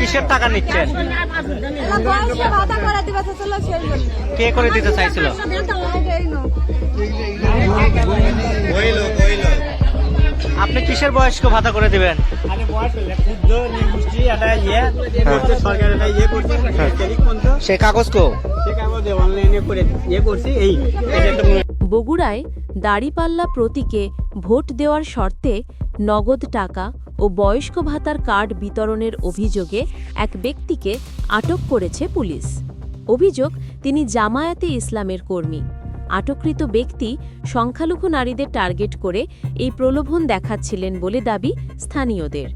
কিসের টাকা নিচ্ছেন? কে করে দিতে চাইছিল? আপনি কিসের বয়স্ক ভাতা করে দিবেন? সে কাগজ কো বগুড়ায় দাড়িপাল্লা প্রতীকে ভোট দেওয়ার শর্তে নগদ টাকা ও বয়স্ক ভাতার কার্ড বিতরণের অভিযোগে এক ব্যক্তিকে আটক করেছে পুলিশ। অভিযোগ, তিনি জামায়াতে ইসলামের কর্মী। আটককৃত ব্যক্তি সংখ্যালঘু নারীদের টার্গেট করে এই প্রলোভন দেখাচ্ছিলেন বলে দাবি স্থানীয়দের।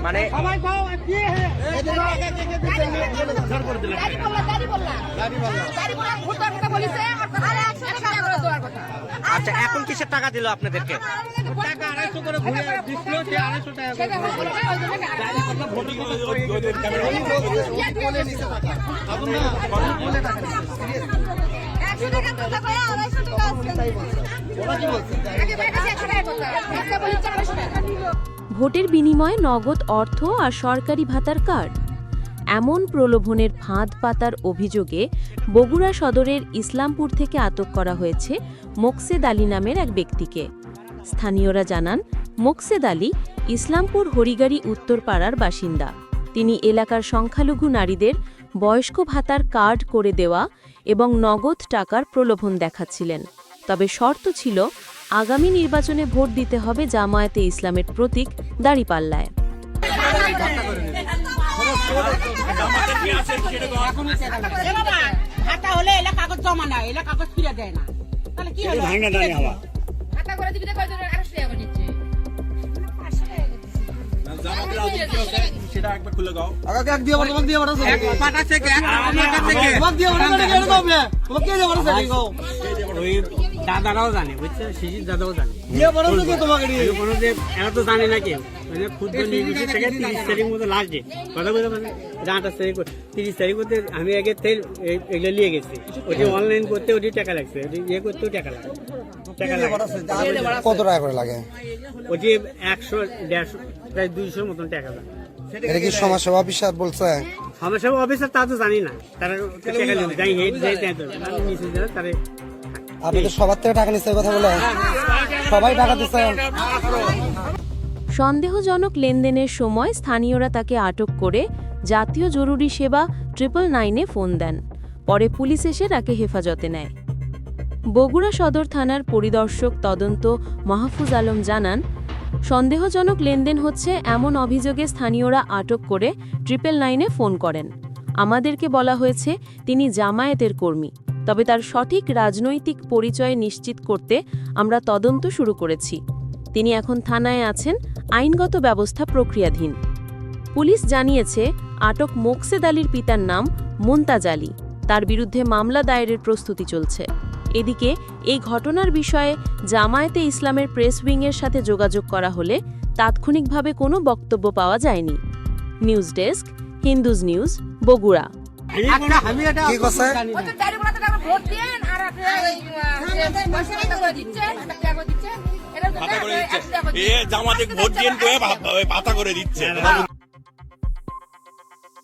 মানে আচ্ছা, এখন কিসের টাকা দিল আপনাদেরকে? ভোটের বিনিময়ে নগদ অর্থ আর সরকারি ভাতার কার্ড, এমন প্রলোভনের ফাঁদ পাতার অভিযোগে বগুড়া সদরের ইসলামপুর থেকে আটক করা হয়েছে মোকসেদ আলী নামের এক ব্যক্তিকে। স্থানীয়রা জানান, মোকসেদ আলী ইসলামপুর হরিগাড়ি উত্তরপাড়ার বাসিন্দা। তিনি এলাকার সংখ্যালঘু নারীদের বয়স্ক ভাতার কার্ড করে দেওয়া এবং নগদ টাকার প্রলোভন দেখাচ্ছিলেন। তবে শর্ত ছিল, আগামী নির্বাচনে ভোট দিতে হবে জামায়াতে ইসলামের প্রতীক দাড়িপাল্লায়। দাদারাও জানে, বুঝছে, শিশির দাদাও জানে, এরা তো জানে না কেউ। মানে ক্ষুদ্র নির্বাচন থেকে 30 তারিখ মতো লাস্ট ডেট, কথা বলতে পারে 28 তারিখ 30 তারিখ করতে আমি আগে তেল এগুলো নিয়ে গেছি। ওটি অনলাইন করতে ওটি টাকা লাগছে, ওটি ইয়ে করতেও টাকা লাগে। কত টাকা করে লাগে? ওটি 100, 150, প্রায় 200 মতন টাকা লাগে। এটা কি সমাজসেবা অফিসার বলছে? সমাজসেবা অফিসার তা তো জানি না, তারা টাকা নেবে, যাই হেড যাই তারা। আপনি তো সবার থেকে টাকা নিচ্ছে কথা বলে, সবাই টাকা দিচ্ছে। সন্দেহজনক লেনদেনের সময় স্থানীয়রা তাকে আটক করে জাতীয় জরুরি সেবা 999-এ ফোন দেন। পরে পুলিশ এসে তাকে হেফাজতে নেয়। বগুড়া সদর থানার পরিদর্শক তদন্ত মাহফুজ আলম জানান, সন্দেহজনক লেনদেন হচ্ছে এমন অভিযোগে স্থানীয়রা আটক করে 999-এ ফোন করেন। আমাদেরকে বলা হয়েছে তিনি জামায়াতের কর্মী, তবে তার সঠিক রাজনৈতিক পরিচয় নিশ্চিত করতে আমরা তদন্ত শুরু করেছি। তিনি এখন থানায় আছেন, আইনগত ব্যবস্থা প্রক্রিয়াধীন। পুলিশ জানিয়েছে, আটক মোকসেদ আলীর পিতার নাম মুনতাজ আলী। তার বিরুদ্ধে মামলা দায়েরের প্রস্তুতি চলছে। এদিকে এই ঘটনার বিষয়ে জামায়াতে ইসলামের প্রেস উইংয়ের সাথে যোগাযোগ করা হলে তাৎক্ষণিকভাবে কোনো বক্তব্য পাওয়া যায়নি। News desk, Hindus news, Bogura. জামাতে ভোট দিয়ে পাতা করে দিচ্ছে।